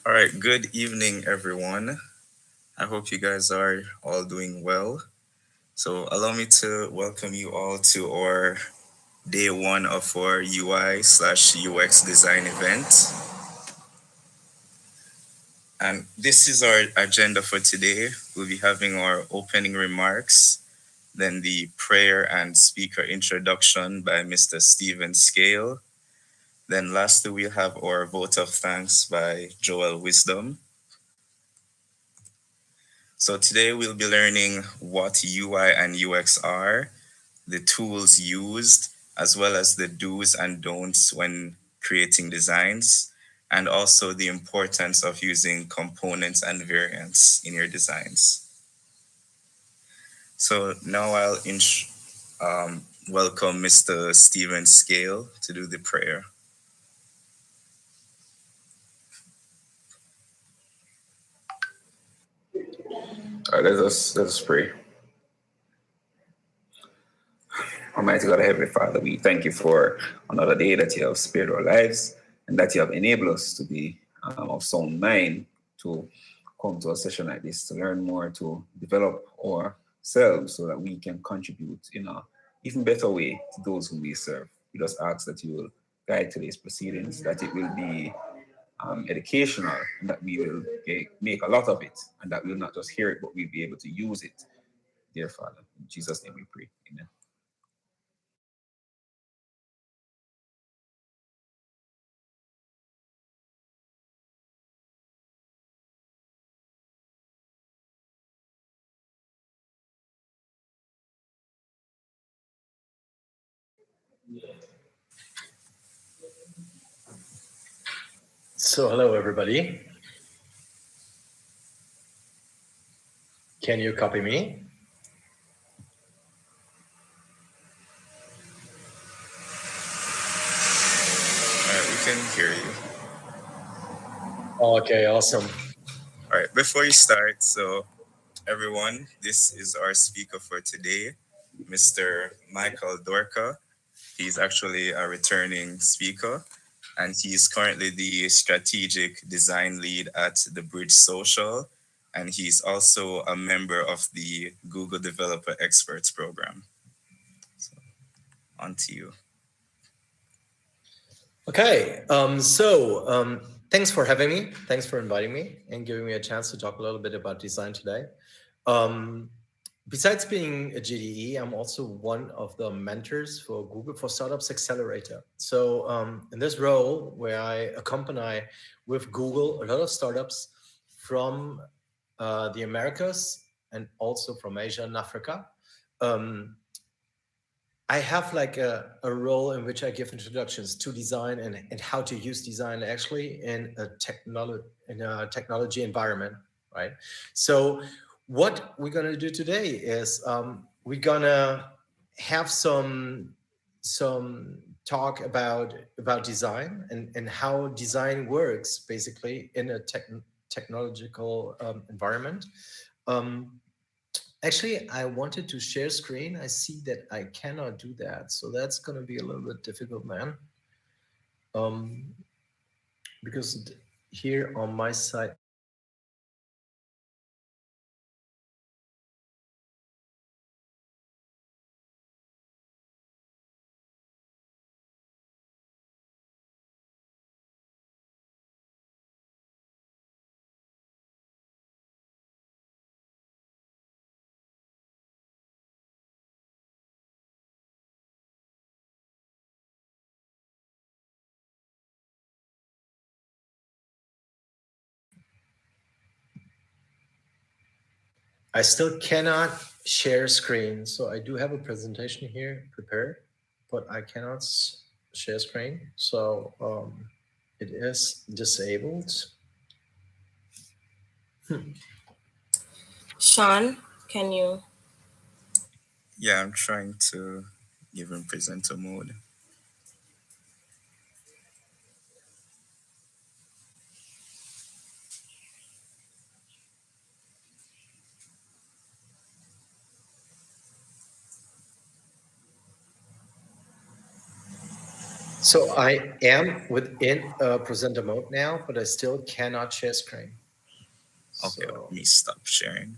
All right, good evening, everyone. I hope you guys are all doing well. So, allow me to welcome you all to our day one of our UI/UX design event. And this is our agenda for today. We'll be having our opening remarks, then the prayer and speaker introduction by Mr. Stephen Scale. Then, lastly, we'll have our vote of thanks by Joel Wisdom. So today we'll be learning what UI and UX are, the tools used, as well as the do's and don'ts when creating designs, and also the importance of using components and variants in your designs. So now welcome Mr. Stephen Scale to do the prayer. All right, let us pray. Almighty God, Heavenly Father, we thank you for another day that you have spared our lives and that you have enabled us to be of sound mind to come to a session like this to learn more, to develop ourselves so that we can contribute in a even better way to those whom we serve. We just ask that you will guide today's proceedings, that it will be educational, and that we will make a lot of it, and that we'll not just hear it, but we'll be able to use it. Dear Father, in Jesus' name we pray. Amen. So, hello everybody. Can you copy me? All right, we can hear you. Okay, awesome. All right, before you start, so everyone, this is our speaker for today, Mr. Michael Dorka. He's actually a returning speaker, and he's currently the strategic design lead at the Bridge Social, and he's also a member of the Google Developer Experts program. So, on to you. Okay, thanks for having me. Thanks for inviting me and giving me a chance to talk a little bit about design today. Um, Besides being a GDE, I'm also one of the mentors for Google for Startups Accelerator. So in this role, where I accompany with Google a lot of startups from the Americas and also from Asia and Africa, um, I have like a role in which I give introductions to design and how to use design actually in a technology environment, right? So what we're gonna do today is we're gonna have some talk about design and how design works basically in a technological environment. Um, Actually, I wanted to share screen. I see that I cannot do that. So that's going to be a little bit difficult, man. Um, because here on my side, I still cannot share screen. So I do have a presentation here prepared, but I cannot share screen. So it is disabled. Sean, can you? Yeah, I'm trying to give him presenter mode. So I am within presenter mode now, but I still cannot share screen. Okay, let So me stop sharing.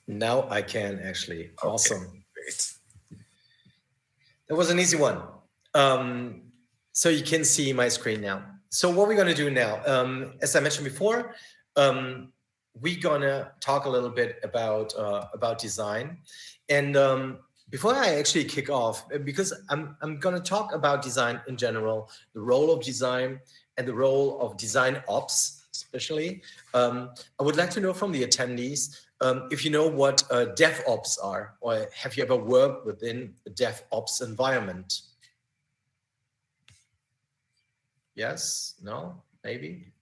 now I can actually. Okay, Awesome. great. That was an easy one. So you can see my screen now. So what we're going to do now, as I mentioned before, we're going to talk a little bit about design. And before I actually kick off, because I'm going to talk about design in general, the role of design and the role of design ops, especially, I would like to know from the attendees if you know what DevOps are, or have you ever worked within a DevOps environment? Yes? No? Maybe?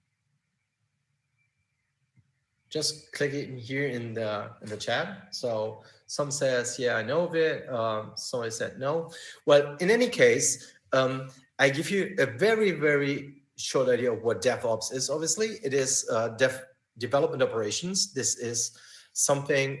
Just click it in here in the chat. So some says, yeah, I know of it. Somebody said no. Well, in any case, I give you a very, very short idea of what DevOps is. Obviously, it is development operations. This is something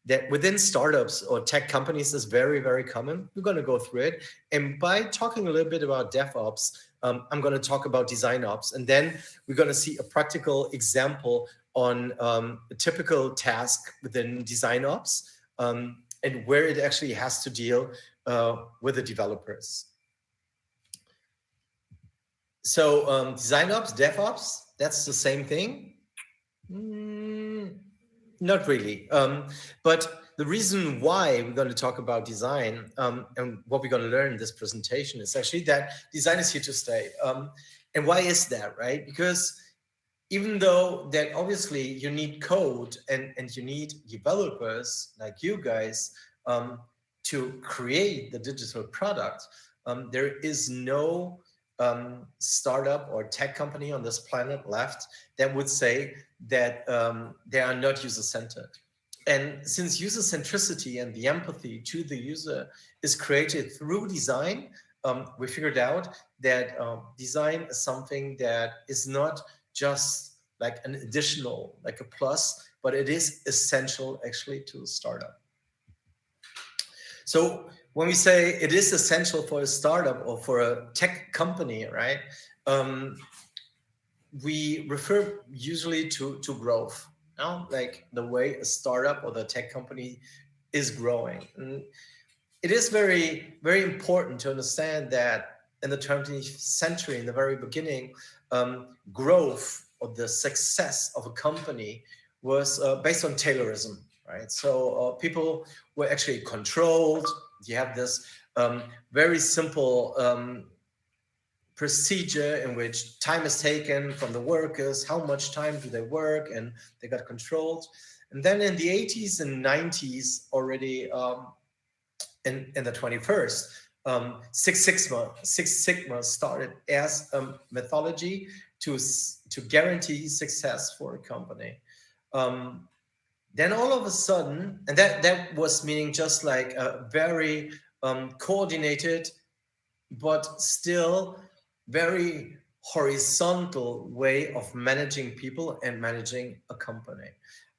that within startups or tech companies is very, very common. We're going to go through it. And by talking a little bit about DevOps, I'm going to talk about design ops. And then we're going to see a practical example on a typical task within design ops and where it actually has to deal with the developers. So design ops, DevOps, that's the same thing? Not really. But the reason why we're going to talk about design and what we're going to learn in this presentation is actually that design is here to stay. And why is that, right? Because even though that obviously you need code and you need developers like you guys to create the digital product, there is no startup or tech company on this planet left that would say that they are not user-centered. And since user centricity and the empathy to the user is created through design, we figured out that design is something that is not just like an additional, like a plus, but it is essential actually to a startup. So when we say it is essential for a startup or for a tech company, right? We refer usually to growth, you know? Like the way a startup or the tech company is growing. And it is very, very important to understand that in the 20th century, in the very beginning, growth or the success of a company was based on Taylorism, right? So people were actually controlled. You have this very simple procedure in which time is taken from the workers, how much time do they work, and they got controlled. And then in the 80s and 90s, already in the 21st, Six Sigma started as a methodology to guarantee success for a company. Then all of a sudden, and that was meaning just like a very coordinated, but still very horizontal way of managing people and managing a company,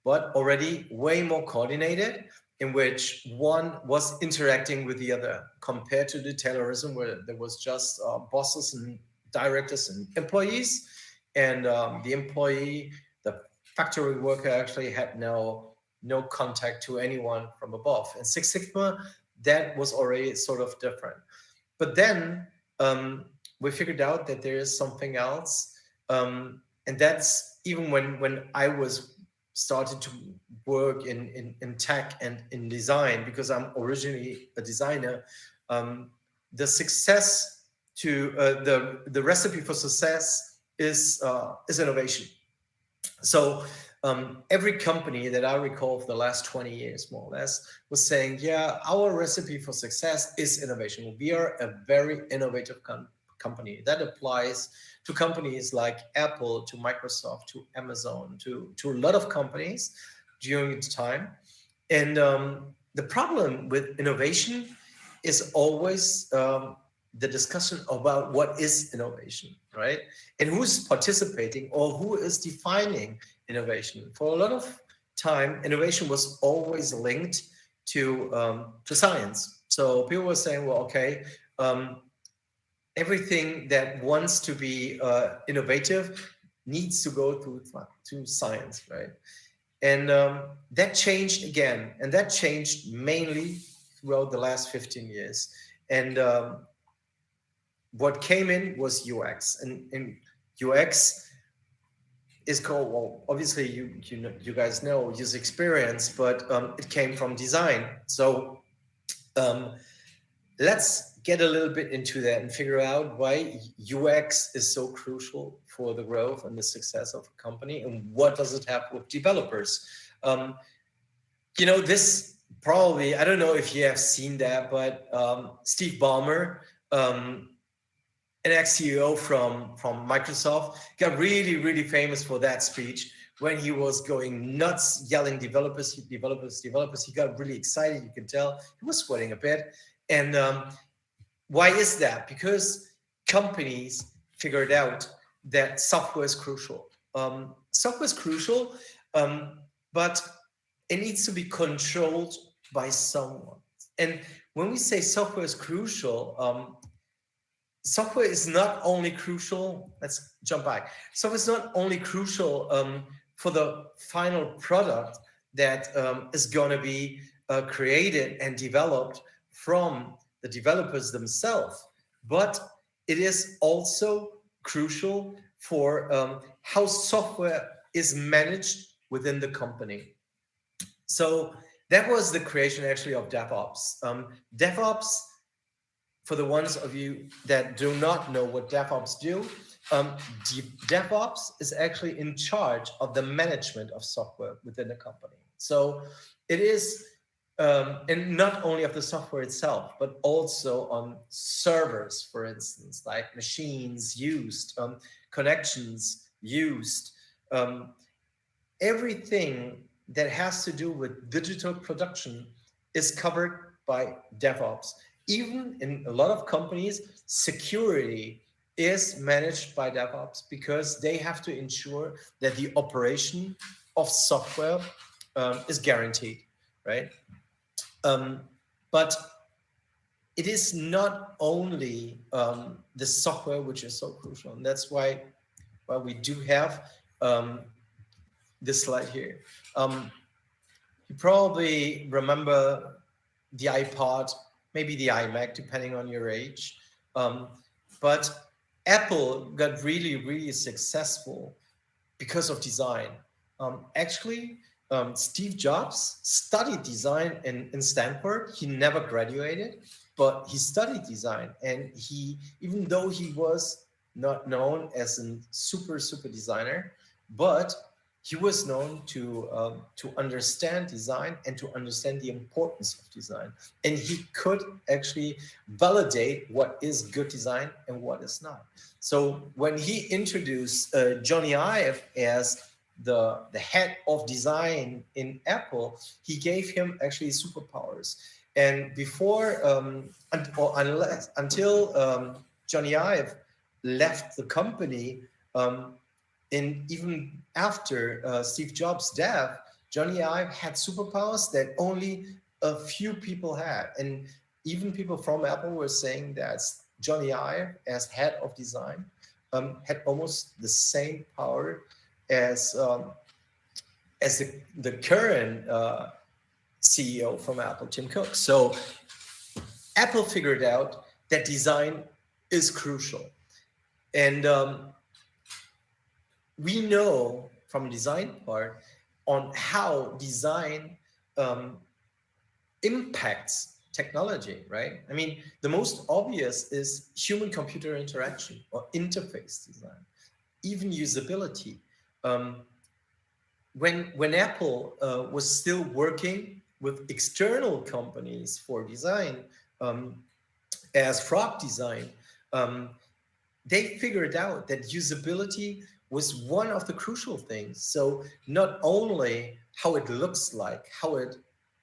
but already way more coordinated, in which one was interacting with the other, compared to the Taylorism, where there was just bosses and directors and employees, and the employee, the factory worker, actually had no contact to anyone from above. In Six Sigma, that was already sort of different. But then we figured out that there is something else, and that's even when I was started to work in tech and in design, because I'm originally a designer. The success to the recipe for success is innovation. So every company that I recall for the last 20 years, more or less, was saying, yeah, our recipe for success is innovation. We are a very innovative company. That applies to companies like Apple, to Microsoft, to Amazon, to a lot of companies during its time. And the problem with innovation is always the discussion about what is innovation, right? And who's participating or who is defining innovation. For a lot of time, innovation was always linked to science. So people were saying, well, okay, everything that wants to be innovative needs to go to science, right? And that changed again, and that changed mainly throughout the last 15 years. And what came in was UX, and UX is called, well, obviously you guys know user experience, but it came from design. So let's get a little bit into that and figure out why UX is so crucial for the growth and the success of a company, and what does it have with developers. This probably, I don't know if you have seen that, but Steve Ballmer, an ex-CEO from Microsoft, got really, really famous for that speech when he was going nuts, yelling developers, developers, developers. He got really excited. You can tell he was sweating a bit. And why is that? Because companies figured out that software is crucial. Software is crucial, but it needs to be controlled by someone. And when we say software is crucial, software is not only crucial, let's jump back. Software is not only crucial for the final product that is going to be created and developed from the developers themselves, but it is also crucial for how software is managed within the company. So that was the creation actually of DevOps. DevOps, for the ones of you that do not know what DevOps do, DevOps is actually in charge of the management of software within the company. So it is, and not only of the software itself, but also on servers, for instance, like machines used, connections used, everything that has to do with digital production is covered by DevOps. Even in a lot of companies, security is managed by DevOps because they have to ensure that the operation of software is guaranteed, right? But it is not only the software which is so crucial, and that's why we do have this slide here. You probably remember the iPod, maybe the iMac, depending on your age. But Apple got really, really successful because of design. Actually, Steve Jobs studied design in Stanford. He never graduated, but he studied design. And he, even though he was not known as a super designer, but he was known to understand design and to understand the importance of design. And he could actually validate what is good design and what is not. So when he introduced Johnny Ive as the head of design in Apple, he gave him actually superpowers. And before, until Johnny Ive left the company, and even after Steve Jobs' death, Johnny Ive had superpowers that only a few people had. And even people from Apple were saying that Johnny Ive, as head of design, had almost the same power as the current CEO from Apple, Tim Cook. So Apple figured out that design is crucial. And we know from the design part on how design impacts technology, right? I mean, the most obvious is human-computer interaction or interface design, even usability. When Apple was still working with external companies for design, as Frog Design, they figured out that usability was one of the crucial things. So not only how it looks like, how it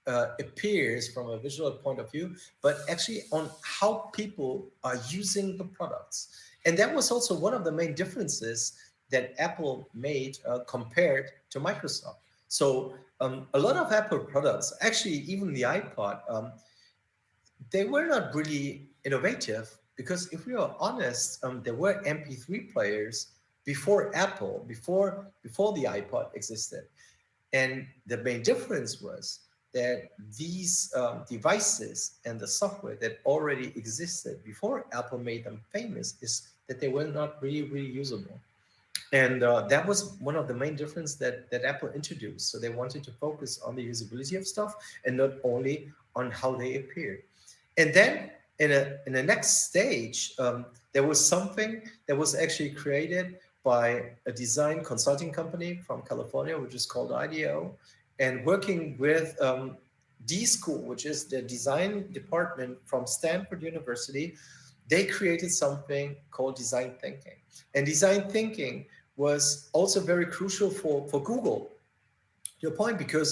appears from a visual point of view, but actually on how people are using the products. And that was also one of the main differences that Apple made compared to Microsoft. So a lot of Apple products, actually even the iPod, they were not really innovative because if we are honest, there were MP3 players before Apple, before the iPod existed. And the main difference was that these devices and the software that already existed before Apple made them famous is that they were not really, really usable. And that was one of the main difference that Apple introduced. So they wanted to focus on the usability of stuff and not only on how they appear. And then in the next stage, there was something that was actually created by a design consulting company from California, which is called IDEO, and working with D School, which is the design department from Stanford University. They created something called design thinking. And design thinking was also very crucial for Google. Your point, because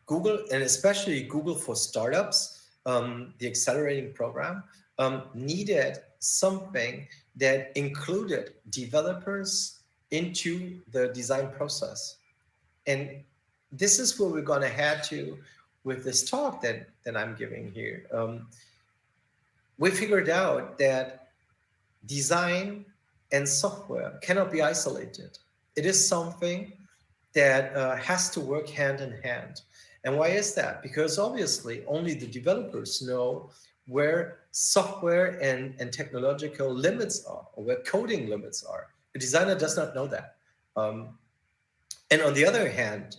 Google, and especially Google for Startups, the accelerating program, needed something that included developers into the design process. And this is where we're going to head to with this talk that I'm giving here. We figured out that design and software cannot be isolated. It is something that has to work hand in hand. And why is that? Because obviously only the developers know where software and technological limits are, or where coding limits are. A designer does not know that. And on the other hand,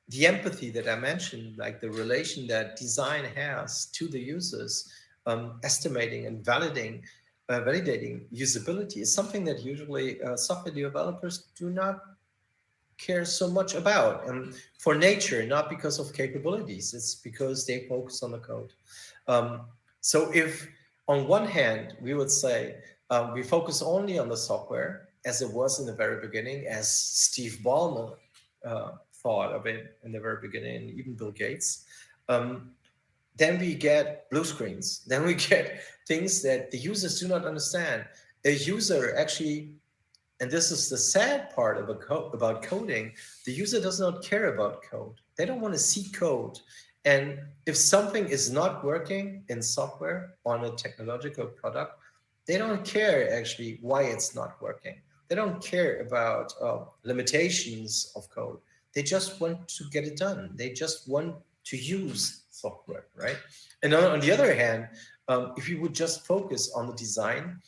the empathy that I mentioned, like the relation that design has to the users, estimating and validating usability is something that usually software developers do not care so much about. And for nature, not because of capabilities, it's because they focus on the code. So if on one hand, we would say we focus only on the software as it was in the very beginning, as Steve Ballmer thought of it in the very beginning, and even Bill Gates, then we get blue screens. Then we get things that the users do not understand. A user actually, and this is the sad part about coding, the user does not care about code. They don't want to see code. And if something is not working in software on a technological product, they don't care actually why it's not working. They don't care about limitations of code. They just want to get it done. They just want to use software, right? And on the other hand, if you would just focus on the design,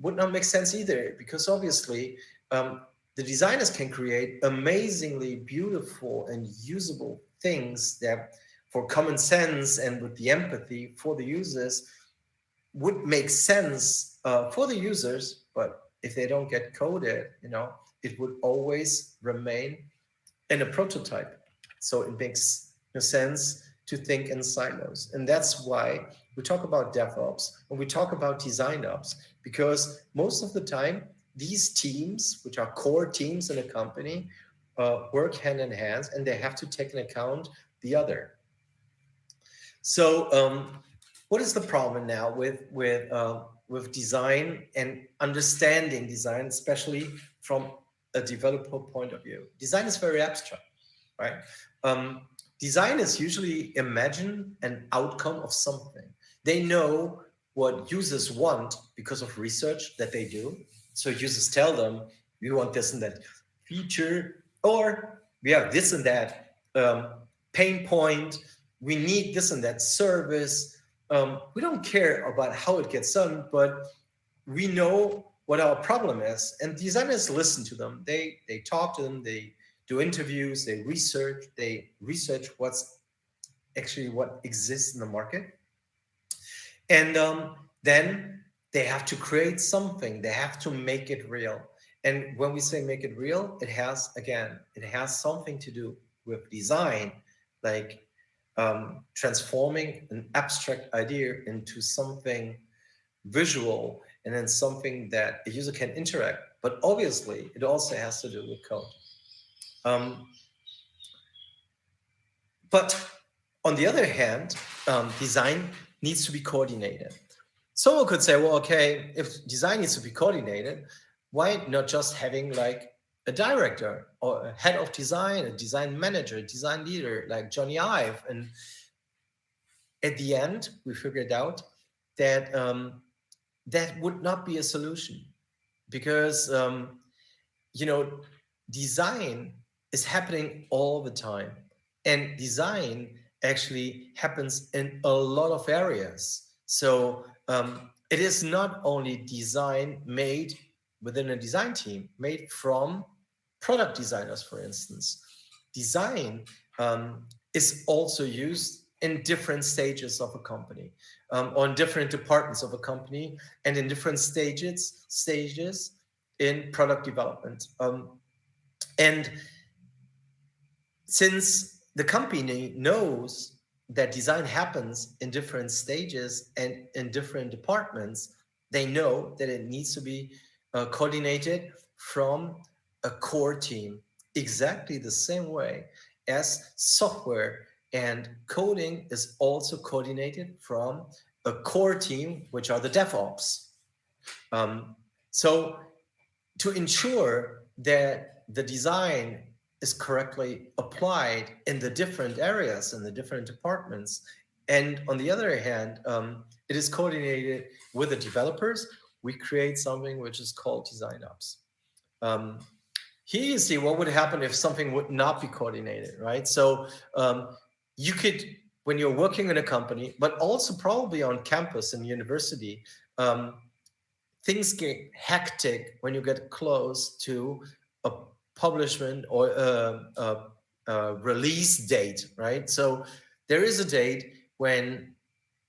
would not make sense either, because obviously the designers can create amazingly beautiful and usable things that for common sense and with the empathy for the users would make sense for the users, but if they don't get coded, it would always remain in a prototype. So it makes no sense to think in silos. And that's why we talk about DevOps and we talk about design ops, because most of the time, these teams, which are core teams in a company, work hand in hand, and they have to take into account the other. So what is the problem now with design and understanding design, especially from a developer point of view? Design is very abstract, right? Designers usually imagine an outcome of something. They know what users want because of research that they do. So users tell them, we want this and that feature, or we have this and that pain point. We need this and that service. We don't care about how it gets done, but we know what our problem is. And designers listen to them. They talk to them. They do interviews. They research what's actually what exists in the market. And then they have to create something. They have to make it real. And when we say make it real, it has something to do with design, like transforming an abstract idea into something visual and then something that a user can interact. But obviously, it also has to do with code. But on the other hand, design needs to be coordinated. Someone could say, well, okay, if design needs to be coordinated, why not just having like a director or a head of design, a design manager, a design leader like Johnny Ive. And at the end, we figured out that that would not be a solution because, design is happening all the time. And design actually happens in a lot of areas. So it is not only design made within a design team, made from product designers, for instance. Design is also used in different stages of a company, on different departments of a company, and in different stages in product development. And since the company knows that design happens in different stages and in different departments, they know that it needs to be coordinated from a core team, exactly the same way as software and coding is also coordinated from a core team, which are the DevOps. So to ensure that the design is correctly applied in the different areas and the different departments, and on the other hand, it is coordinated with the developers, we create something which is called design ops. Here you see what would happen if something would not be coordinated, right? So you could, when you're working in a company, but also probably on campus in university, things get hectic when you get close to a publishment or a release date, right? So there is a date when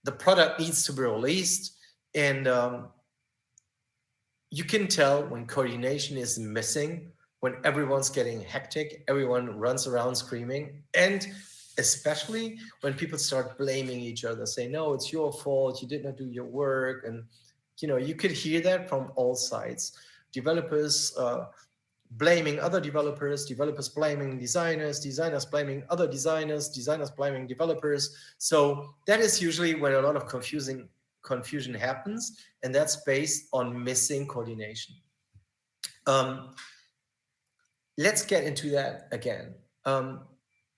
the product needs to be released, and you can tell when coordination is missing, when everyone's getting hectic, everyone runs around screaming, and especially when people start blaming each other, say, no, it's your fault, you did not do your work. And you could hear that from all sides. Developers blaming other developers, developers blaming designers, designers blaming other designers, designers blaming developers. So that is usually when a lot of confusion happens, and that's based on missing coordination. Let's get into that again.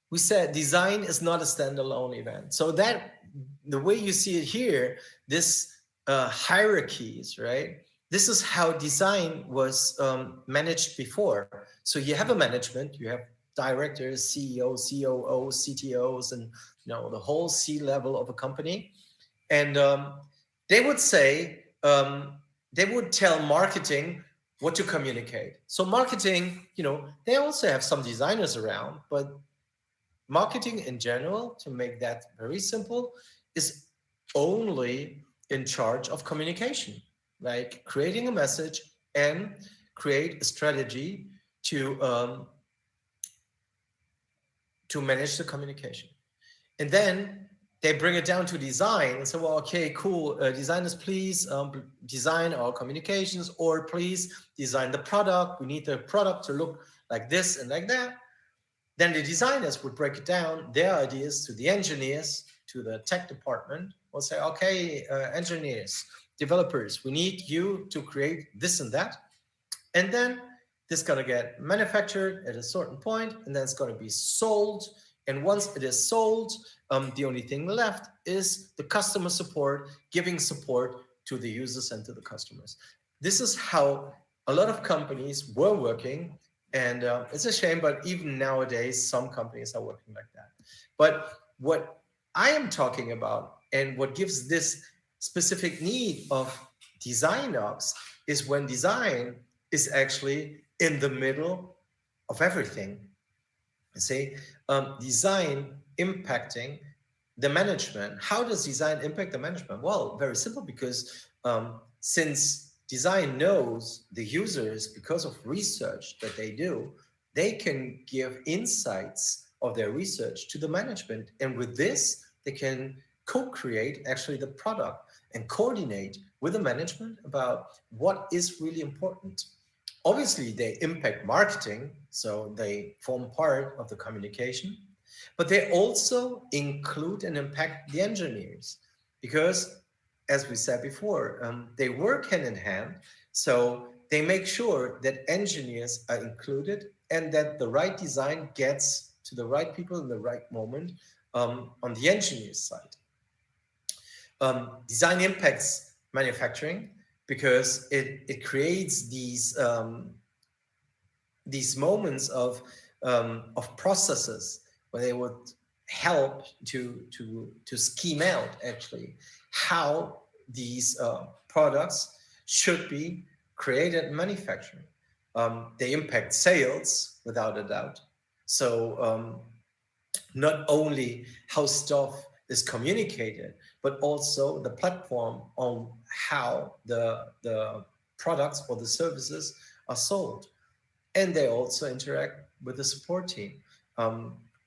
We said design is not a standalone event. So that the way you see it here, this hierarchies, right? This is how design was managed before. So you have a management, you have directors, CEOs, COOs, CTOs, and the whole C level of a company. And they would say, they would tell marketing what to communicate. So marketing, they also have some designers around, but marketing in general, to make that very simple, is only in charge of communication, like creating a message and create a strategy to manage the communication. And then they bring it down to design and say, well, okay, cool, designers, please design our communications, or please design the product. We need the product to look like this and like that. Then the designers would break it down, their ideas, to the engineers, to the tech department. We'll say, okay, engineers, developers, we need you to create this and that. And then this is going to get manufactured at a certain point, and then it's going to be sold. And once it is sold, the only thing left is the customer support, giving support to the users and to the customers. This is how a lot of companies were working. And it's a shame, but even nowadays, some companies are working like that. But what I am talking about, and what gives this specific need of design ops, is when design is actually in the middle of everything. You see, design impacting the management. How does design impact the management? Well, very simple, because since design knows the users because of research that they do, they can give insights of their research to the management. And with this, they can co-create actually the product and coordinate with the management about what is really important. Obviously, they impact marketing, so they form part of the communication, but they also include and impact the engineers, because as we said before, they work hand in hand. So they make sure that engineers are included and that the right design gets to the right people in the right moment on the engineer's side. Design impacts manufacturing because it creates these moments of processes where they would help to scheme out actually how these products should be created and manufactured. They impact sales without a doubt. So not only how stuff is communicated, but also the platform on how the products or the services are sold. And they also interact with the support team.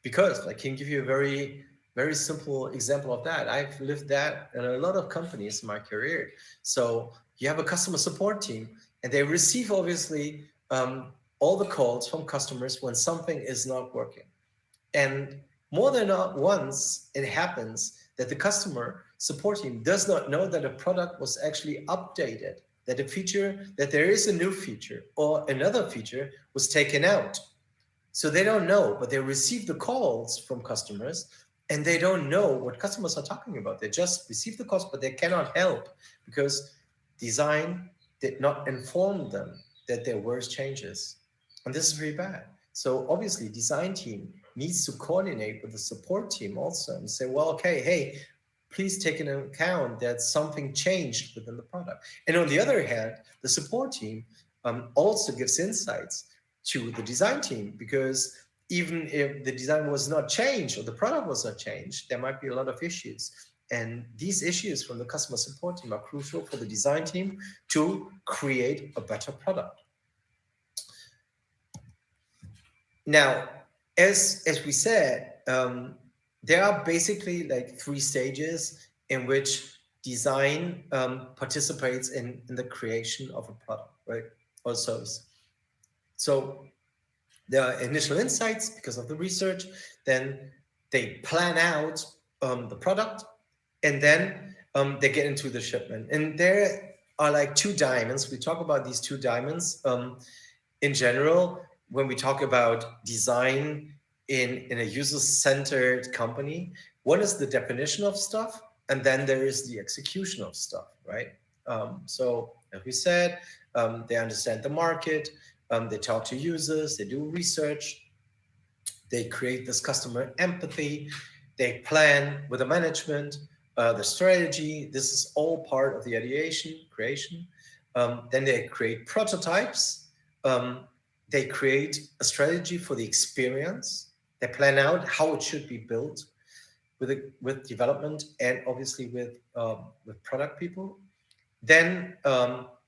Because I can give you a very simple example of that. I've lived that in a lot of companies in my career. So you have a customer support team, and they receive obviously all the calls from customers when something is not working. And more than not once, it happens that the customer support team does not know that a product was actually updated, that a feature, that there is a new feature or another feature was taken out. So they don't know, but they receive the calls from customers and they don't know what customers are talking about. They just receive the calls, but they cannot help because design did not inform them that there were changes. And this is very bad. So obviously design team needs to coordinate with the support team also and say, well, okay, hey, please take into account that something changed within the product. And on the other hand, the support team also gives insights to the design team, because even if the design was not changed or the product was not changed, there might be a lot of issues. And these issues from the customer support team are crucial for the design team to create a better product. Now, as we said, there are basically like 3 stages in which design participates in the creation of a product, right, or service. So there are initial insights because of the research, then they plan out the product, and then they get into the shipment. And there are like 2 diamonds. We talk about these 2 diamonds in general when we talk about design in a user-centered company. One is the definition of stuff, and then there is the execution of stuff, right? So as we said, they understand the market, they talk to users, they do research, they create this customer empathy, they plan with the management, the strategy. This is all part of the ideation, creation. Then they create prototypes. They create a strategy for the experience. They plan out how it should be built with development and obviously with product people. Then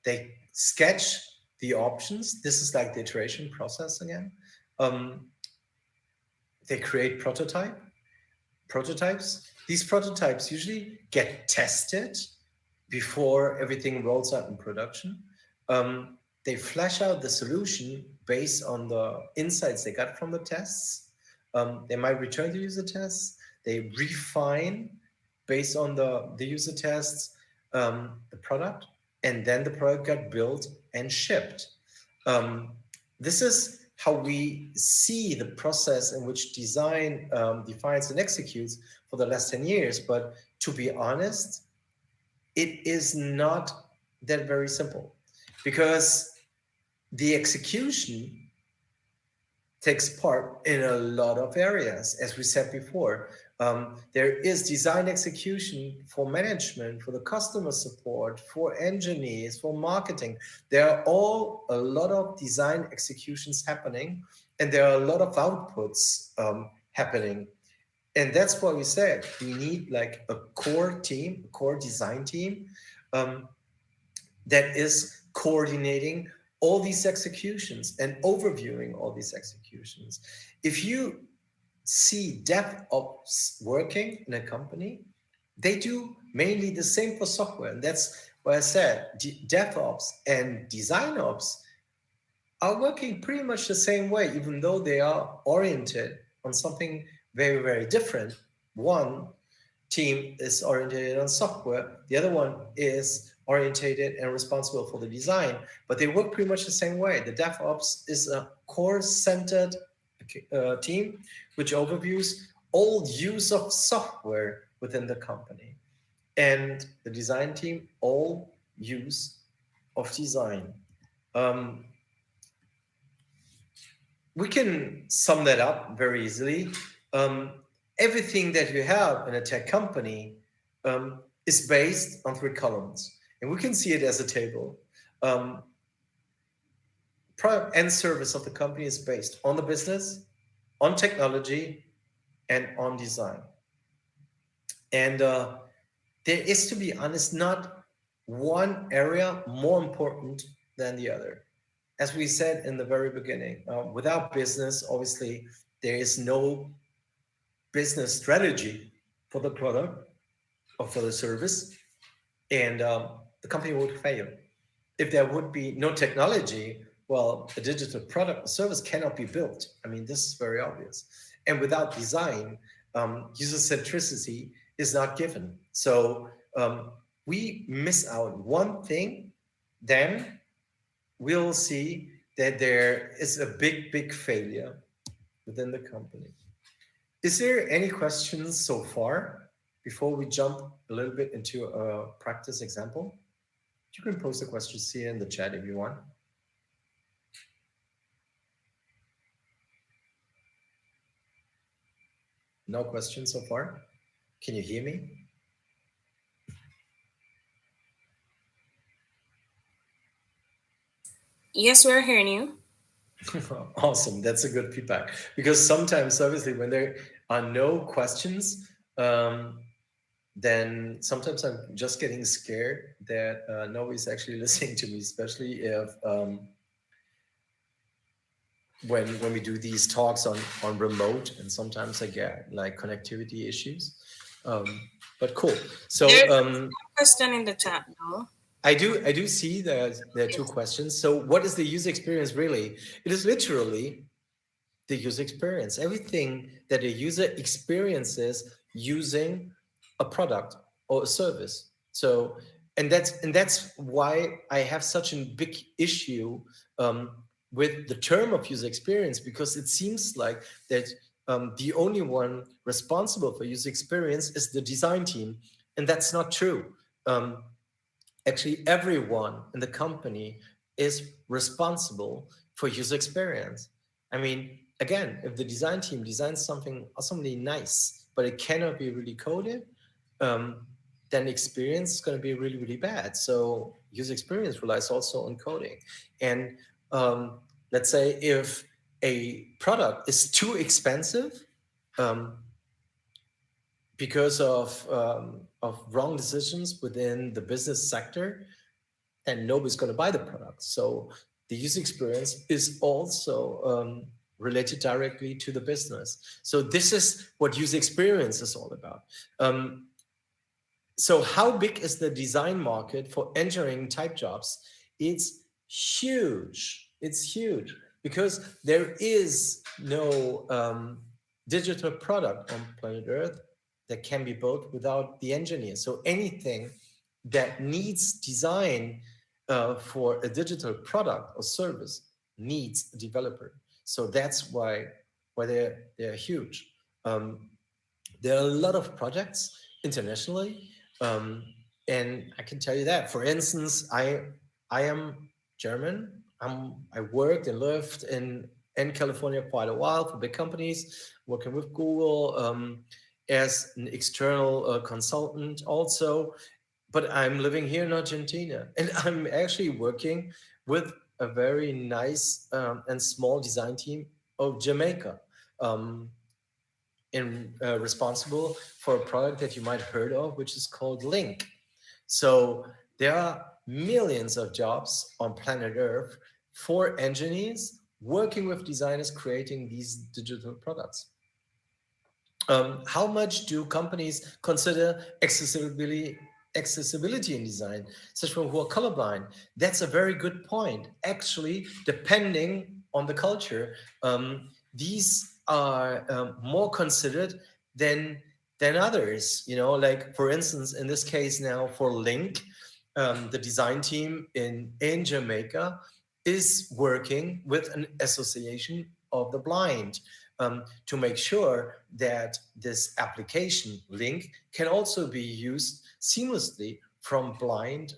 they sketch the options. This is like the iteration process again. They create prototypes. These prototypes usually get tested before everything rolls out in production. They flesh out the solution based on the insights they got from the tests. They might return the user tests. They refine based on the user tests, the product, and then the product got built and shipped. This is how we see the process in which design defines and executes for the last 10 years. But to be honest, it is not that very simple, because the execution takes part in a lot of areas. As we said before, there is design execution for management, for the customer support, for engineers, for marketing. There are all a lot of design executions happening, and there are a lot of outputs happening. And that's why we said we need like a core team, a core design team that is coordinating all these executions and overviewing all these executions. If you see DevOps working in a company, they do mainly the same for software. And that's why I said DevOps and Design Ops are working pretty much the same way, even though they are oriented on something very, very different. One team is oriented on software. The other one is orientated and responsible for the design, but they work pretty much the same way. The DevOps is a core-centered team which overviews all use of software within the company, and the design team all use of design. Um, we can sum that up very easily. Everything that you have in a tech company is based on three columns, and we can see it as a table. Product and service of the company is based on the business, on technology, and on design. And there is, to be honest, not one area more important than the other. As we said in the very beginning, without business, obviously, there is no business strategy for the product or for the service, and the company would fail. If there would be no technology, well, a digital product or service cannot be built. I mean, this is very obvious. And without design, user centricity is not given. So we miss out one thing, then we'll see that there is a big failure within the company. Is there any questions so far before we jump a little bit into a practice example? You can post the questions here in the chat if you want. No questions so far? Can you hear me? Yes, we're hearing you. Awesome. That's a good feedback. Because sometimes, obviously, when there are no questions, then sometimes I'm just getting scared that nobody's actually listening to me, especially if when we do these talks on remote, and sometimes I get like connectivity issues. But cool. So There's a question in the chat though. I do see that there are two questions. So what is the user experience really? It is literally the user experience. Everything that a user experiences using a product or a service. So and that's why I have such a big issue with the term of user experience, because it seems like that the only one responsible for user experience is the design team, and that's not true. Actually, everyone in the company is responsible for user experience. I mean, again, if the design team designs something awesomely nice, but it cannot be really coded, then experience is going to be really bad. So user experience relies also on coding. And let's say if a product is too expensive because of wrong decisions within the business sector, then nobody's going to buy the product. So the user experience is also related directly to the business. So this is what user experience is all about. So how big is the design market for engineering type jobs? It's huge. It's huge because there is no digital product on planet Earth that can be built without the engineer. So anything that needs design for a digital product or service needs a developer. So that's why they're huge. There are a lot of projects internationally, and I can tell you that. For instance, I am German. I worked and lived in California quite a while for big companies, working with Google as an external consultant also. But I'm living here in Argentina, and I'm actually working with a very nice and small design team of Jamaica, and responsible for a product that you might have heard of, which is called Link. So there are millions of jobs on planet Earth for engineers working with designers creating these digital products. How much do companies consider accessibility in design, such people who are colorblind? That's a very good point. Actually, depending on the culture, these are more considered than others. You know, like for instance, in this case now for Link, the design team in Jamaica is working with an association of the blind to make sure that this application link can also be used seamlessly from blind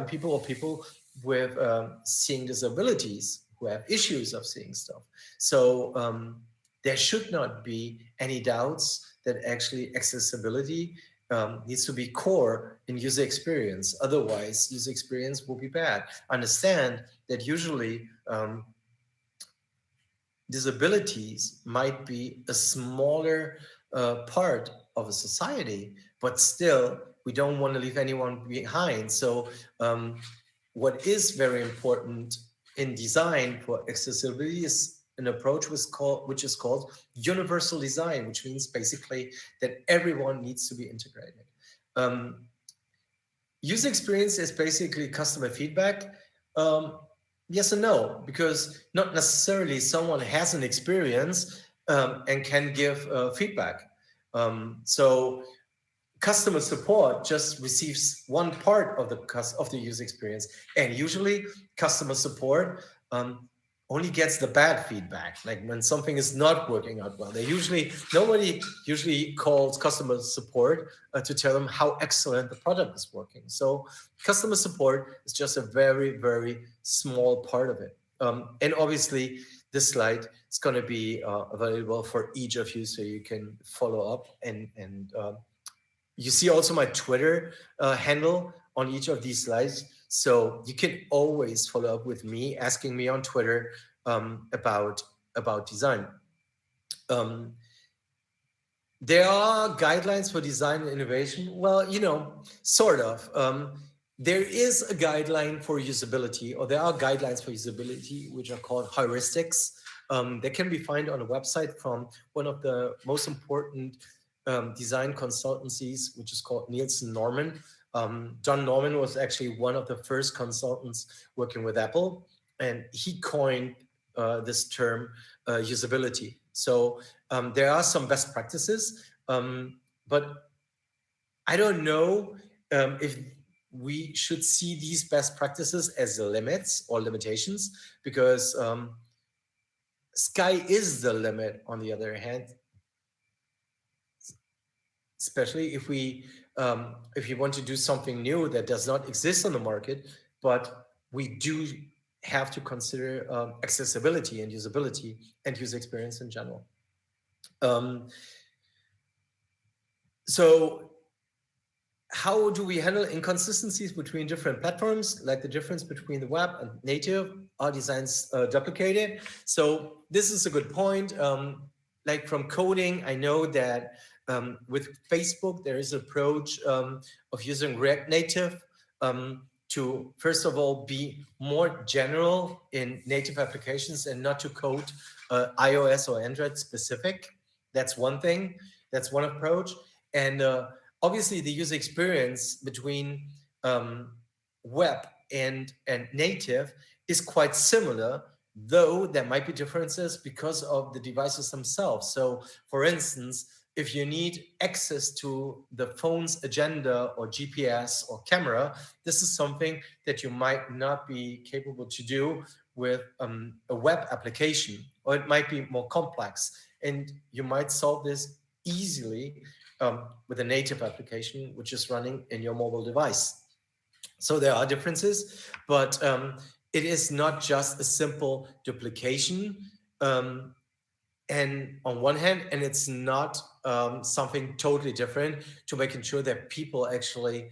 people or people with seeing disabilities who have issues of seeing stuff. So there should not be any doubts that actually accessibility needs to be core in user experience. Otherwise, user experience will be bad. Understand that usually disabilities might be a smaller part of a society, but still, we don't want to leave anyone behind. So, what is very important in design for accessibility is an approach which is called universal design, which means basically that everyone needs to be integrated. Um, User experience is basically customer feedback. Um, yes and no, because not necessarily someone has an experience and can give feedback. So customer support just receives one part of the user experience, and usually customer support only gets the bad feedback, like when something is not working out well. Nobody usually calls customer support to tell them how excellent the product is working. So customer support is just a very, very small part of it. And obviously this slide is going to be available for each of you, so you can follow up and you see also my Twitter handle on each of these slides. So you can always follow up with me, asking me on Twitter about design. There are guidelines for design and innovation. Well, sort of. There is a guideline for usability, or there are guidelines for usability, which are called heuristics. They can be found on a website from one of the most important design consultancies, which is called Nielsen Norman. John Norman was actually one of the first consultants working with Apple, and he coined this term usability. So there are some best practices, but I don't know if we should see these best practices as limits or limitations, because sky is the limit on the other hand, especially if you want to do something new that does not exist on the market, but we do have to consider accessibility and usability and user experience in general. So how do we handle inconsistencies between different platforms, like the difference between the web and native? Are designs duplicated? So this is a good point. Like from coding, I know that with Facebook, there is an approach of using React Native to, first of all, be more general in native applications and not to code iOS or Android specific. That's one thing. That's one approach. And obviously, the user experience between web and native is quite similar, though there might be differences because of the devices themselves. So, for instance, if you need access to the phone's agenda or GPS or camera, this is something that you might not be capable to do with a web application, or it might be more complex. And you might solve this easily with a native application, which is running in your mobile device. So there are differences, but it is not just a simple duplication. And on one hand, and it's not something totally different to making sure that people actually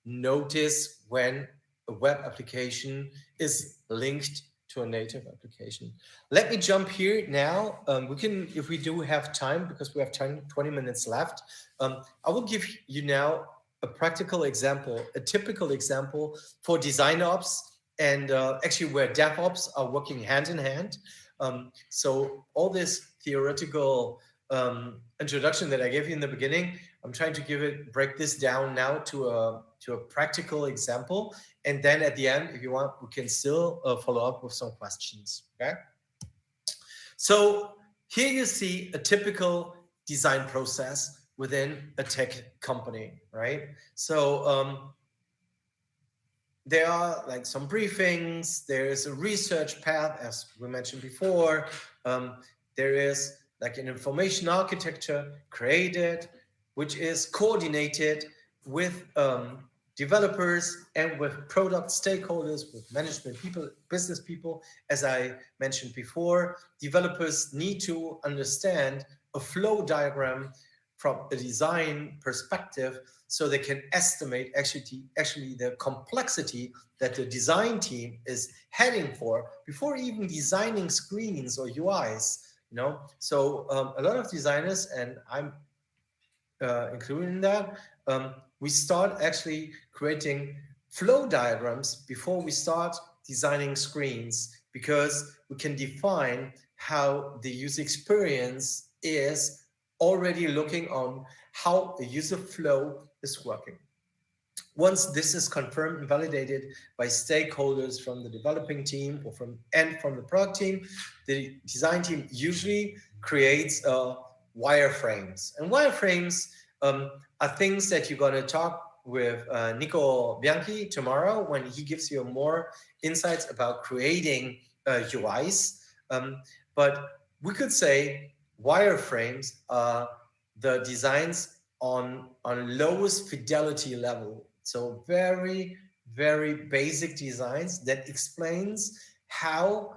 notice when a web application is linked to a native application. Let me jump here now. We can, if we do have time, because we have 20 minutes left, I will give you now a practical example, a typical example for design ops, and actually where DevOps are working hand in hand. So all this theoretical introduction that I gave you in the beginning, I'm trying to break this down now to a practical example. And then at the end, if you want, we can still follow up with some questions, okay? So here you see a typical design process within a tech company, right? So there are like some briefings, there is a research path, as we mentioned before. There is like an information architecture created, which is coordinated with developers and with product stakeholders, with management people, business people. As I mentioned before, developers need to understand a flow diagram from a design perspective, so they can estimate actually the complexity that the design team is heading for before even designing screens or UIs. So a lot of designers, and I'm included in that, we start actually creating flow diagrams before we start designing screens, because we can define how the user experience is already looking on how a user flow is working. Once this is confirmed and validated by stakeholders from the developing team or from the product team, the design team usually creates wireframes. And wireframes are things that you're going to talk with Nico Bianchi tomorrow, when he gives you more insights about creating UIs. But we could say wireframes are the designs on lowest fidelity level. So very, very basic designs that explains how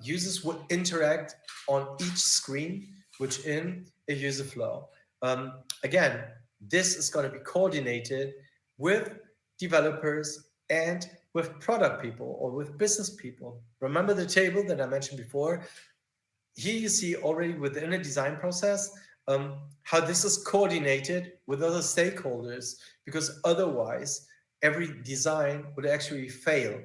users would interact on each screen within a user flow. Again, this is going to be coordinated with developers and with product people or with business people. Remember the table that I mentioned before? Here you see already within a design process how this is coordinated with other stakeholders, because otherwise every design would actually fail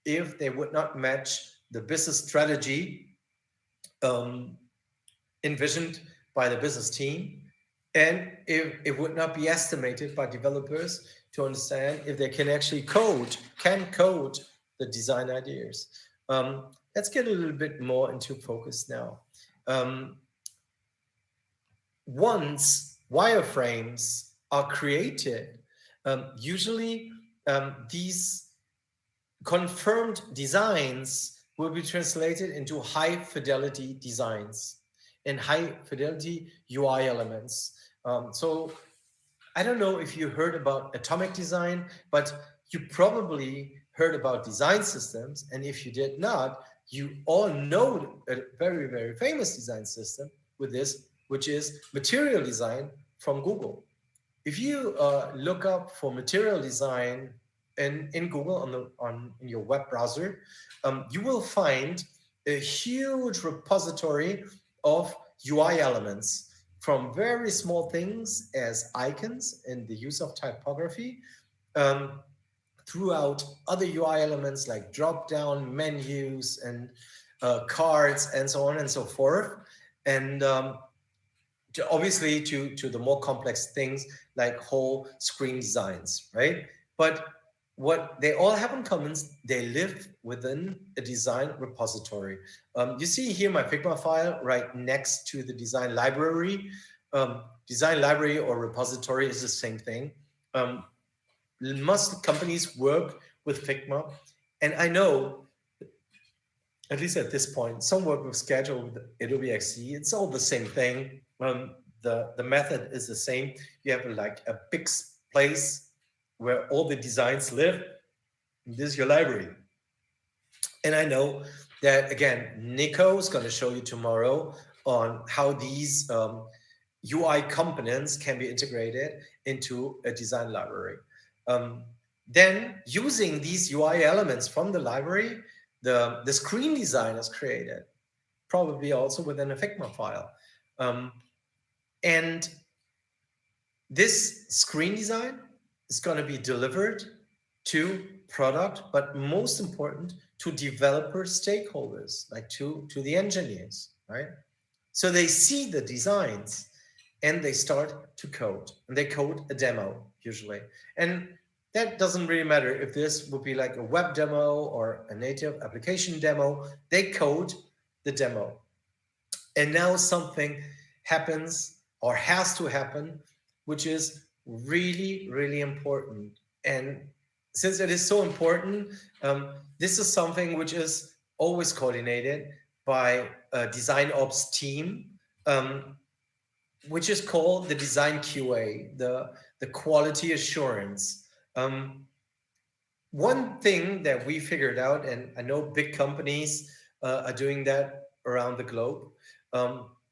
if they would not match the business strategy envisioned by the business team, and if it would not be estimated by developers to understand if they can actually code the design ideas. Let's get a little bit more into focus now. Once wireframes are created, usually these confirmed designs will be translated into high fidelity designs and high fidelity UI elements. So I don't know if you heard about atomic design, but you probably heard about design systems. And if you did not, you all know a very, very famous design system with this, which is material design from Google. If you look up for material design in Google in your web browser, you will find a huge repository of UI elements, from very small things as icons and the use of typography, throughout other UI elements like drop-down menus and cards and so on and so forth. And obviously to the more complex things like whole screen designs, right? But what they all have in common is they live within a design repository. You see here my Figma file right next to the design library. Design library or repository is the same thing. Most companies work with Figma, and I know, at least at this point, some work with Schedule with Adobe XD. It's all the same thing. The method is the same. You have like a big place where all the designs live. This is your library. And I know that, again, Nico is going to show you tomorrow on how these UI components can be integrated into a design library. Then using these UI elements from the library, the screen design is created, probably also within a Figma file. And this screen design is going to be delivered to product, but most important, to developer stakeholders, like to the engineers, right? So they see the designs and they start to code, and they code a demo usually. And that doesn't really matter if this would be like a web demo or a native application demo. They code the demo. And now something happens or has to happen, which is really, really important. And since it is so important, this is something which is always coordinated by a design ops team, which is called the design QA, the quality assurance. One thing that we figured out, and I know big companies are doing that around the globe,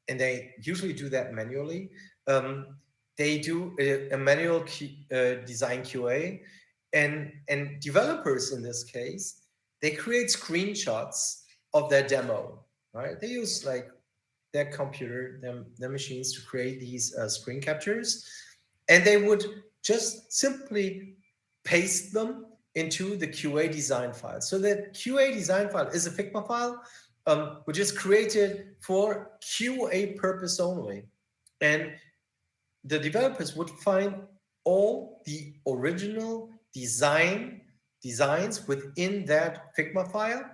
and they usually do that manually. They do a manual design QA, and developers in this case, they create screenshots of their demo, right? They use like their computer, their machines to create these screen captures, and they would just simply paste them into the QA design file. So that QA design file is a Figma file, which is created for QA purpose only. And the developers would find all the original designs within that Figma file.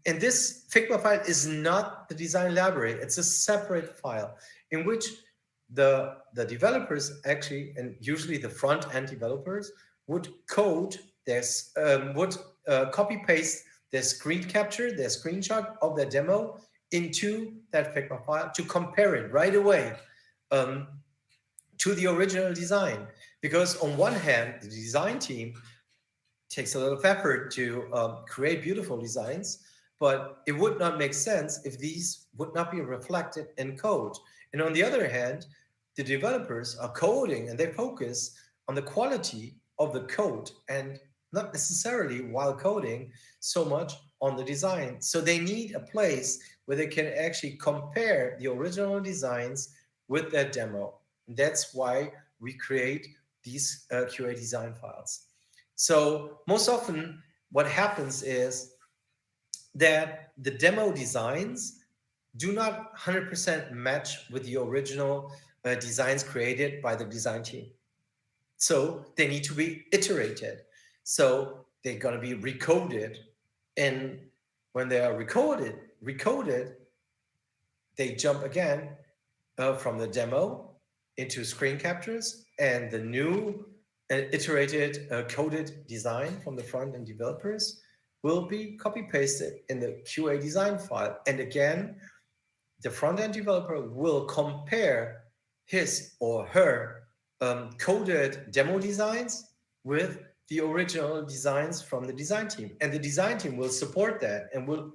And this Figma file is not the design library. It's a separate file in which the developers actually, and usually the front end developers, would code this, would copy paste their screen capture, their screenshot of their demo into that Figma file to compare it right away to the original design. Because on one hand, the design team takes a lot of effort to create beautiful designs, but it would not make sense if these would not be reflected in code. And on the other hand, the developers are coding and they focus on the quality of the code and not necessarily while coding so much on the design. So they need a place where they can actually compare the original designs with their demo. And that's why we create these QA design files. So most often what happens is that the demo designs do not 100% match with the original designs created by the design team. So they need to be iterated. So they're going to be recoded. And when they are recoded, they jump again from the demo into screen captures, and the new iterated coded design from the front end developers will be copy pasted in the QA design file. And again, the front end developer will compare his or her coded demo designs with the original designs from the design team. And the design team will support that and will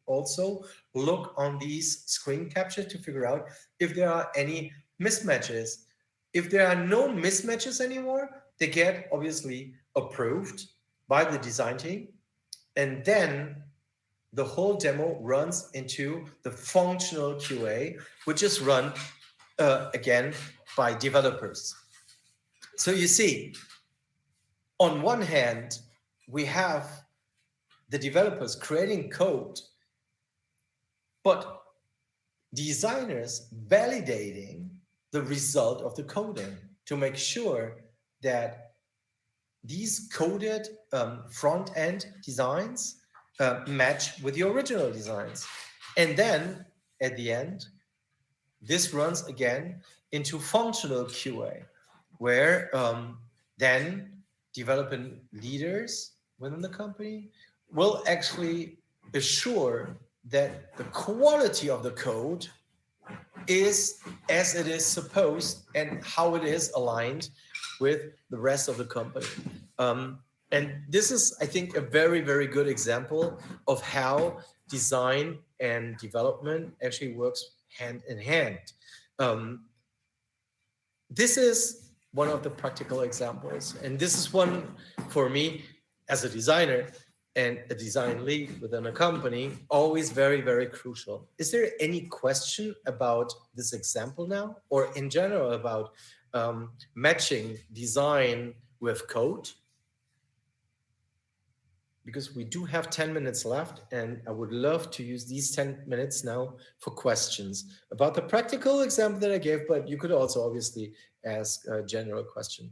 also look on these screen captures to figure out if there are any mismatches. If there are no mismatches anymore, they get obviously approved by the design team. And then the whole demo runs into the functional QA, which is run again by developers. So you see, on one hand, we have the developers creating code, but designers validating the result of the coding to make sure that these coded front-end designs match with the original designs. And then at the end, this runs again into functional QA, where then development leaders within the company will actually assure that the quality of the code is as it is supposed and how it is aligned with the rest of the company. And this is, I think, a very, very good example of how design and development actually works hand in hand. This is one of the practical examples. And this is one for me as a designer and a design lead within a company, always very, very crucial. Is there any question about this example now, or in general about matching design with code? Because we do have 10 minutes left, and I would love to use these 10 minutes now for questions about the practical example that I gave, but you could also obviously ask a general question.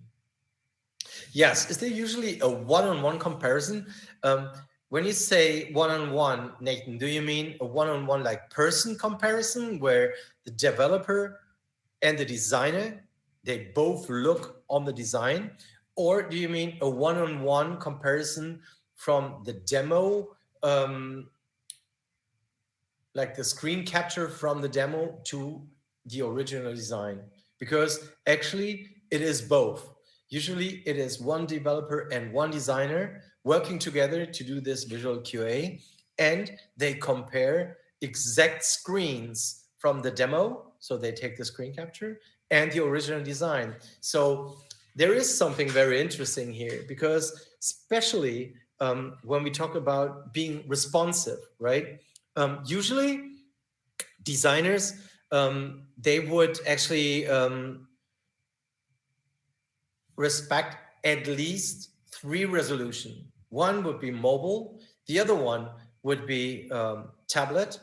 Yes, is there usually a one-on-one comparison? When you say one-on-one, Nathan, do you mean a one-on-one like person comparison where the developer and the designer, they both look on the design? Or do you mean a one-on-one comparison from the demo, like the screen capture from the demo to the original design? Because actually it is both. Usually it is one developer and one designer working together to do this visual QA, and they compare exact screens from the demo. So they take the screen capture and the original design. So there is something very interesting here, because especially when we talk about being responsive, right? Usually designers, they would actually respect at least three resolution. One would be mobile, the other one would be tablet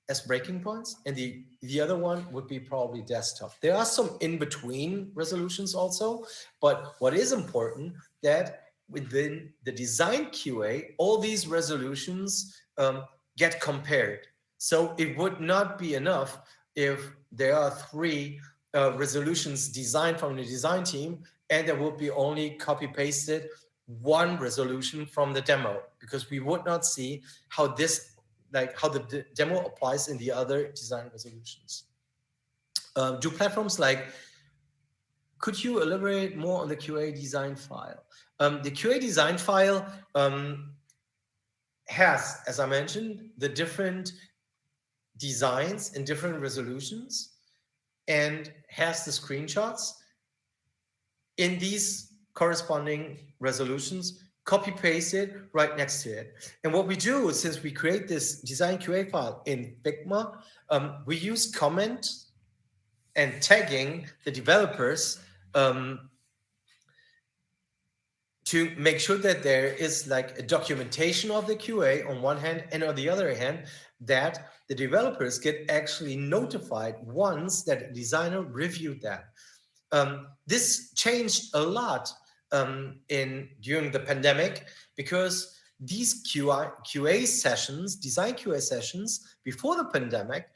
as breaking points, and the other one would be probably desktop. There are some in-between resolutions also, but what is important that within the design QA, all these resolutions get compared. So it would not be enough if there are three resolutions designed from the design team, and there would be only copy pasted one resolution from the demo, because we would not see how this, like how the demo applies in the other design resolutions. Do platforms like, could you elaborate more on the QA design file? The QA design file has, as I mentioned, the different designs in different resolutions, and has the screenshots in these corresponding resolutions, copy paste it right next to it. And what we do, since we create this design QA file in Figma, we use comment and tagging the developers to make sure that there is like a documentation of the QA on one hand, and on the other hand, that the developers get actually notified once that a designer reviewed that. This changed a lot during the pandemic, because these QA sessions, design QA sessions before the pandemic,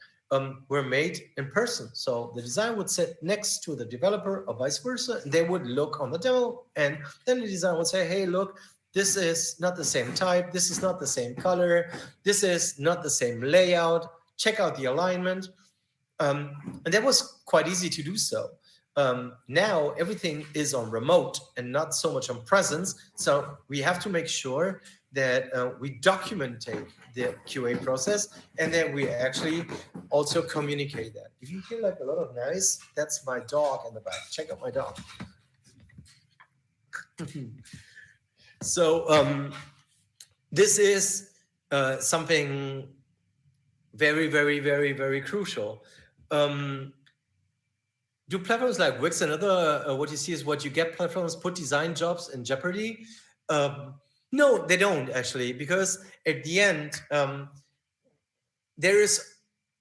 were made in person. So the designer would sit next to the developer or vice versa, and they would look on the demo, and then the designer would say, hey, look, this is not the same type, this is not the same color, this is not the same layout, check out the alignment. And that was quite easy to do so. Now everything is on remote and not so much on presence. So we have to make sure that we document the QA process, and that we actually also communicate that. If you hear like a lot of noise, that's my dog in the back. Check out my dog. So this is something very, very, very, very crucial. Do platforms like Wix and other, what you see is what you get platforms put design jobs in jeopardy? No, they don't actually, because at the end, there is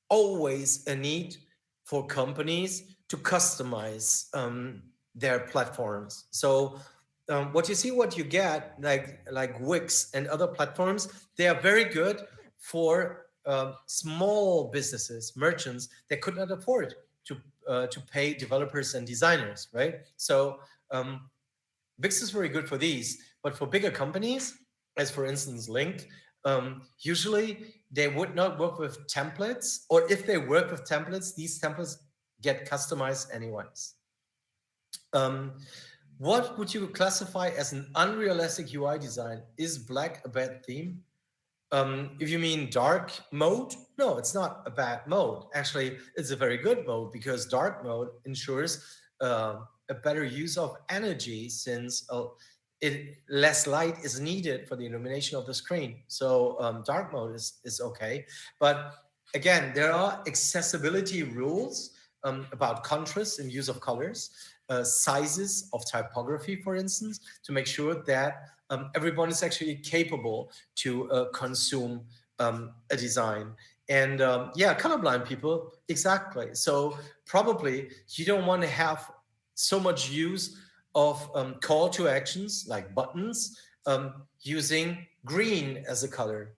always a need for companies to customize their platforms. So what you see, what you get, like Wix and other platforms, they are very good for small businesses, merchants that could not afford to pay developers and designers, right? So Wix is very good for these, but for bigger companies, as for instance Link, usually they would not work with templates, or if they work with templates, these templates get customized anyways. What would you classify as an unrealistic UI design? Is black a bad theme? If you mean dark mode, no, it's not a bad mode. Actually, it's a very good mode, because dark mode ensures a better use of energy, since less light is needed for the illumination of the screen. So dark mode is okay. But again, there are accessibility rules about contrast and use of colors, sizes of typography, for instance, to make sure that everyone is actually capable to consume a design. And yeah, colorblind people, exactly. So probably you don't want to have so much use of call to actions like buttons using green as a color,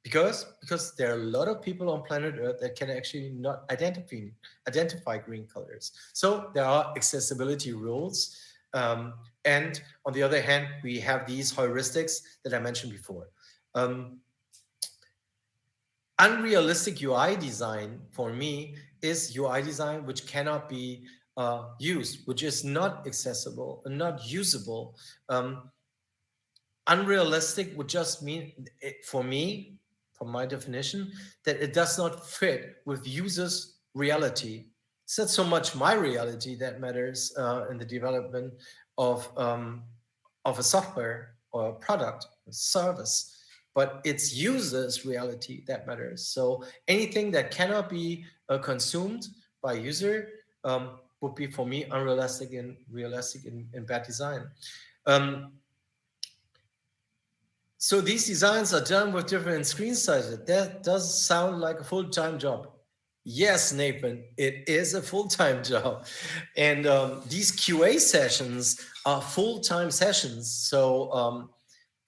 because there are a lot of people on planet Earth that can actually not identify green colors. So there are accessibility rules, and on the other hand, we have these heuristics that I mentioned before. Unrealistic UI design for me is UI design which cannot be used, which is not accessible and not usable. Unrealistic would just mean, for me, from my definition, that it does not fit with users' reality. It's not so much my reality that matters in the development of a software or a product, a service, but it's users' reality that matters. So anything that cannot be consumed by user would be for me unrealistic and realistic in bad design. Um, so these designs are done with different screen sizes. That does sound like a full-time job. Yes, Nathan, it is a full-time job. And these QA sessions are full-time sessions. So,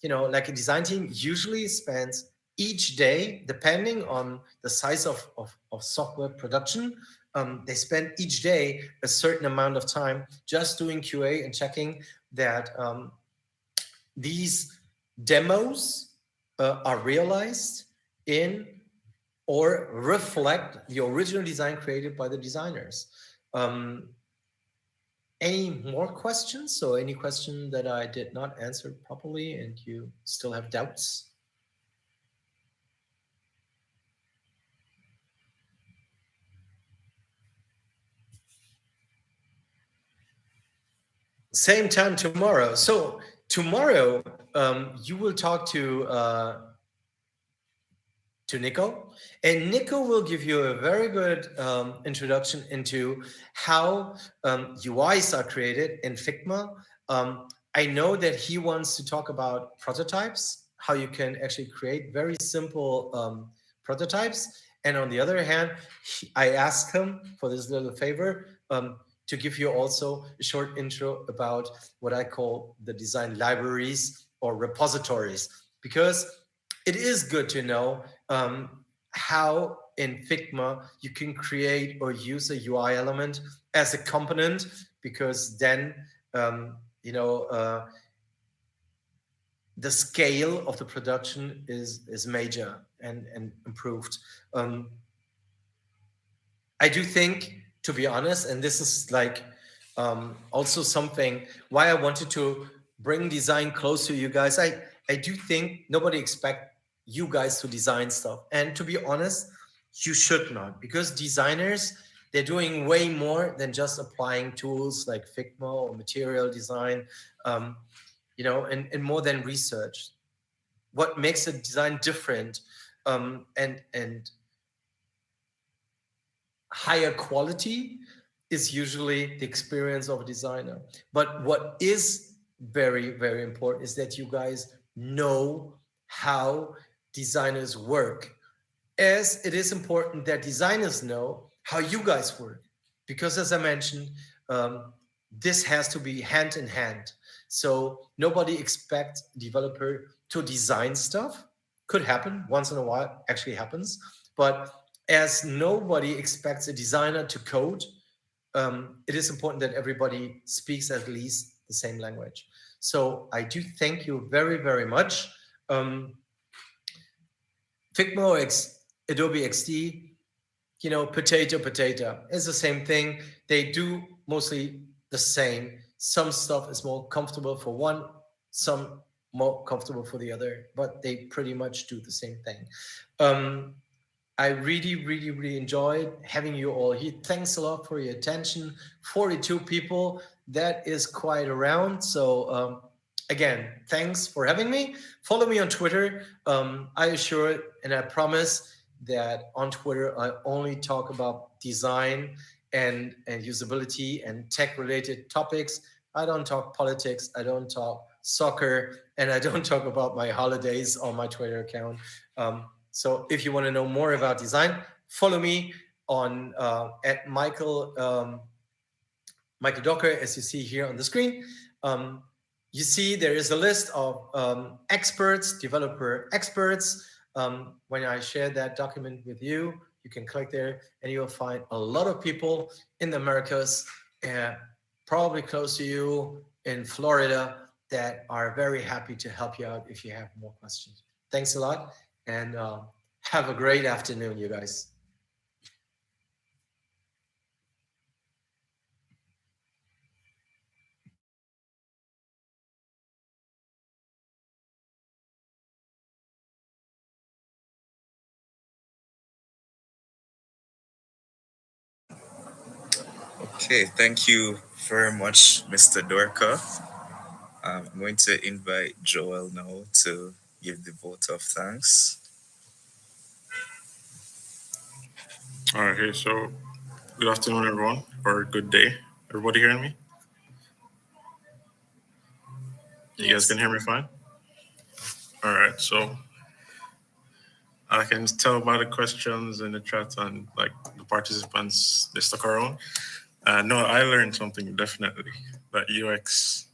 like a design team usually spends each day, depending on the size of software production, they spend each day a certain amount of time just doing QA and checking that these demos are realized in or reflect the original design created by the designers. Any more questions? So any question that I did not answer properly and you still have doubts? Same time tomorrow. So tomorrow you will talk to Nico, and Nico will give you a very good introduction into how UIs are created in Figma. I know that he wants to talk about prototypes, how you can actually create very simple prototypes. And on the other hand, I asked him for this little favor to give you also a short intro about what I call the design libraries or repositories, because it is good to know how in Figma you can create or use a UI element as a component, because then the scale of the production is major and improved. I do think, to be honest, and this is like also something why I wanted to bring design close to you guys. I do think nobody expect you guys to design stuff, and to be honest, you should not, because designers, they're doing way more than just applying tools like Figma or material design, and more than research. What makes a design different and higher quality is usually the experience of a designer. But what is very, very important is that you guys know how designers work, as it is important that designers know how you guys work. Because as I mentioned, this has to be hand in hand. So nobody expects a developer to design stuff. Could happen once in a while, actually happens. But as nobody expects a designer to code, it is important that everybody speaks at least the same language. So I do thank you very, very much. Figma or Adobe XD, potato. It's the same thing. They do mostly the same. Some stuff is more comfortable for one, some more comfortable for the other, but they pretty much do the same thing. I really, really, really enjoyed having you all here. Thanks a lot for your attention. 42 people, that is quite around. So again, thanks for having me. Follow me on Twitter. I assure and I promise that on Twitter, I only talk about design and usability and tech-related topics. I don't talk politics. I don't talk soccer, and I don't talk about my holidays on my Twitter account. So if you want to know more about design, follow me on at Michael Docker, as you see here on the screen. You see there is a list of experts, developer experts, When I share that document with you, you can click there and you'll find a lot of people in the Americas, probably close to you in Florida, that are very happy to help you out if you have more questions. Thanks a lot, and have a great afternoon, you guys. Okay, thank you very much, Mr. Dorka. I'm going to invite Joel now to give the vote of thanks. All right, hey, so good afternoon, everyone, or good day. Everybody hearing me? You guys can hear me fine? All right, so I can tell by the questions in the chat and like the participants, they stuck around. No, I learned something definitely, that UX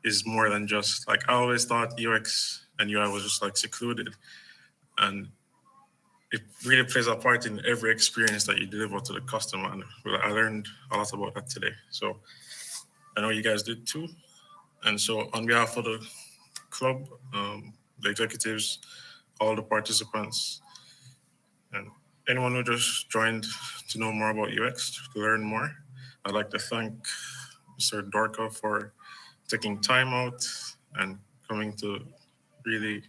is more than just like, I always thought UX and UI was just like secluded, and it really plays a part in every experience that you deliver to the customer. And I learned a lot about that today. So I know you guys did too. And so on behalf of the club, the executives, all the participants, and anyone who just joined to know more about UX, to learn more, I'd like to thank Mr. Dorka for taking time out and coming to really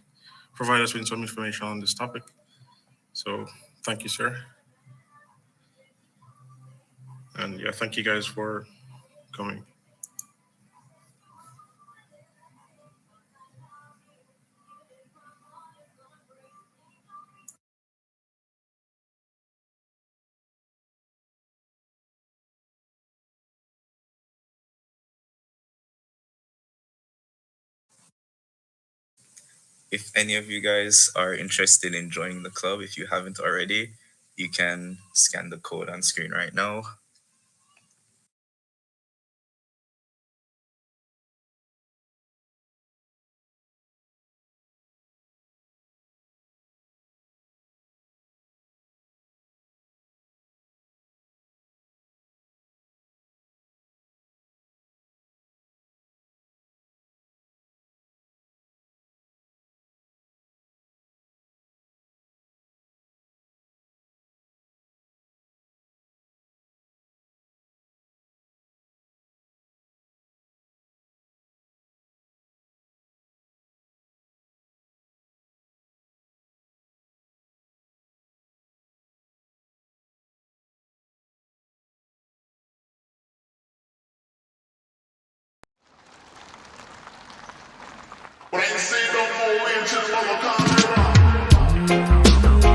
provide us with some information on this topic. So thank you, sir. And yeah, thank you guys for coming. If any of you guys are interested in joining the club, if you haven't already, you can scan the code on screen right now.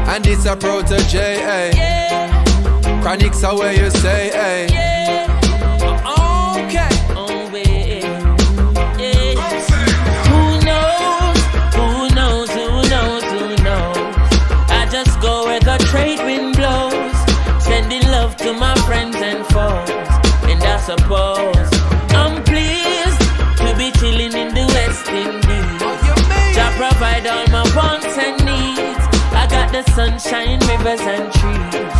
And it's a protege, eh? Yeah. Chronics are where you stay, eh? Yeah. Okay. Oh, yeah. Who knows? Who knows? Who knows? Who knows? I just go where the trade wind blows, sending love to my friends and foes. And I suppose I'm pleased to be chilling in the West Indies. Jah provide all my wants and needs. I got the sunshine, rivers and trees.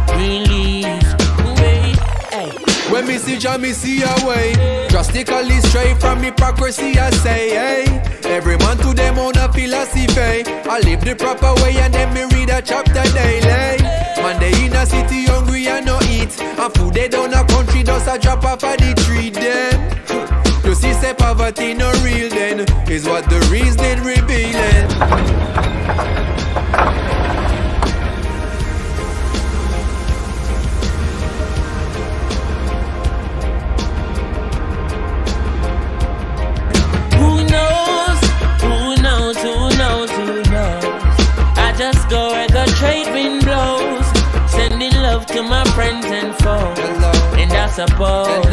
Green leaves, wait, hey. When me see Jah, me see a way. Drastically straight from hypocrisy, I say, hey. Every man to them own a philosophy. I live the proper way and then me read a chapter daily. Man, they in a city hungry and no eat. And food they down a country, does a drop off of the tree then. To see say poverty no real then, is what the reason revealing. Just go where the trade wind blows, sending love to my friends and foes. Hello. And I suppose